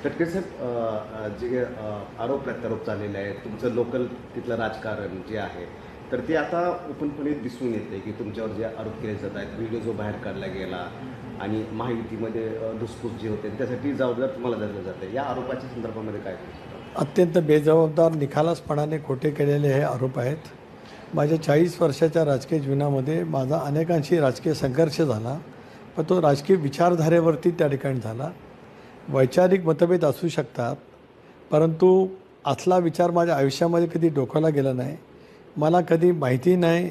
तटकरे साहेब, जे आरोप प्रत्यारोप झालेले आहेत, तुमचं लोकल तिथलं राजकारण जे आहे, तर ते आता ओपनपणे दिसून येते की तुमच्यावर जे आरोप केले जात आहेत, व्हिडिओ जो बाहेर काढला गेला आणि महायुतीमध्ये धुसफूस जी होते त्यासाठी जबाबदार तुम्हाला धरलं जातं. या आरोपाच्या संदर्भामध्ये काय सांगता? अत्यंत बेजबाबदार निखालसपणाने खोटे केलेले हे आरोप आहेत. माझ्या 40 वर्षाच्या राजकीय जीवनामध्ये माझा अनेकांशी राजकीय संघर्ष झाला, पण तो राजकीय विचारधारेवरती त्या ठिकाणी झाला. वैचारिक मतभेद असू शकतात, परंतु असला विचार माझ्या आयुष्यामध्ये कधी डोक्याला गेला नाही. मला कधी माहिती नाही.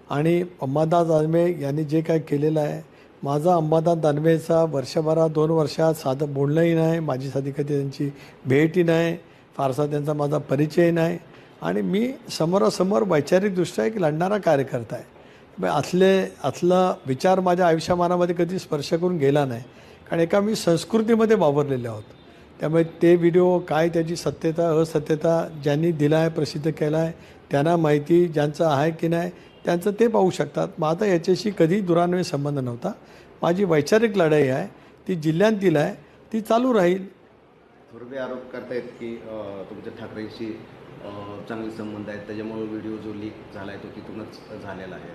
आणि अंबादास दानवे यांनी जे काय केलेलं आहे, माझा अंबादास दानवेचा वर्षभरात 2 वर्षात साधं बोलणंही नाही, माझी साधी कधी त्यांची भेटही नाही, फारसा त्यांचा माझा परिचय नाही. आणि मी समोरासमोर वैचारिकदृष्ट्या एक लढणारा कार्यकर्ता आहे. असला विचार माझ्या आयुष्यमानामध्ये कधी स्पर्श करून गेला नाही, कारण एका मी संस्कृतीमध्ये वावरलेले आहोत. त्यामुळे ते व्हिडिओ काय त्याची सत्यता असत्यता ज्यांनी दिला आहे, प्रसिद्ध केला आहे, त्यांना माहिती, ज्यांचं आहे की नाही त्यांचं ते पाहू शकतात. माझा याच्याशी कधी दुरान्वयी संबंध नव्हता. माझी वैचारिक लढाई आहे, ती जिल्ह्यांतील आहे, ती चालू राहील. थोरवे आरोप करतायत की तुमच्या ठाकरेंशी चांगले संबंध आहेत, त्याच्यामुळे व्हिडिओ जो लीक झाला आहे तो तिथूनच झालेला आहे,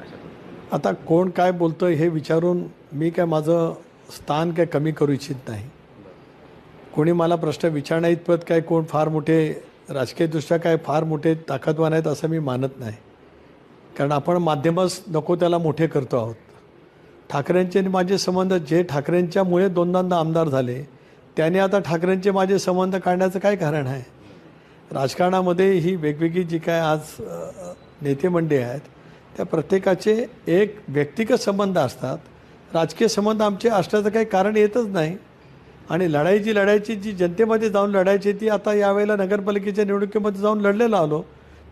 अशा पद्धतीने. आता कोण काय बोलतं हे विचारून मी काय माझं स्थान काय कमी करू इच्छित नाही. कोणी मला प्रश्न विचारण्या इतपत काय कोण फार मोठे राजकीयदृष्ट्या काय फार मोठे ताकदवान आहेत असं मी मानत नाही, कारण आपण माध्यमच नको त्याला मोठे करतो आहोत. ठाकरेंचे आणि माझे संबंध, जे ठाकरेंच्यामुळे 2दा आमदार झाले त्याने आता ठाकरेंचे माझे संबंध काढण्याचं काय कारण आहे? राजकारणामध्ये ही वेगवेगळी जी काय आज नेते मंडळी आहेत, त्या प्रत्येकाचे एक व्यक्तिगत संबंध असतात. राजकीय संबंध आमचे असण्याचं काही कारण येतच नाही. आणि लढायची जी जनतेमध्ये जाऊन लढायची ती आता यावेळेला नगरपालिकेच्या निवडणुकीमध्ये जाऊन लढलेला आलो.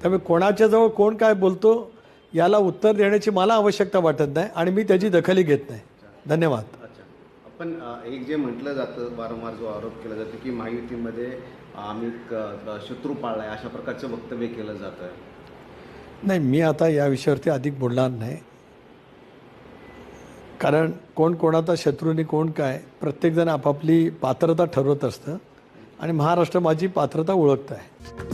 त्यामुळे कोणाच्याजवळ कोण काय बोलतो याला उत्तर देण्याची मला आवश्यकता वाटत नाही आणि मी त्याची दखलही घेत नाही. धन्यवाद. अच्छा, आपण एक जे म्हटलं जातं, वारंवार जो आरोप केला जातो की महायुतीमध्ये आम्ही शत्रू पाळला आहे, अशा प्रकारचं वक्तव्य केलं जातं. नाही, मी आता या विषयावरती अधिक बोलणार नाही, कारण कोण कोणाचा शत्रूनी कोण काय, प्रत्येकजण आपापली पात्रता ठरवत असतं आणि महाराष्ट्र माझी पात्रता ओळखत आहे.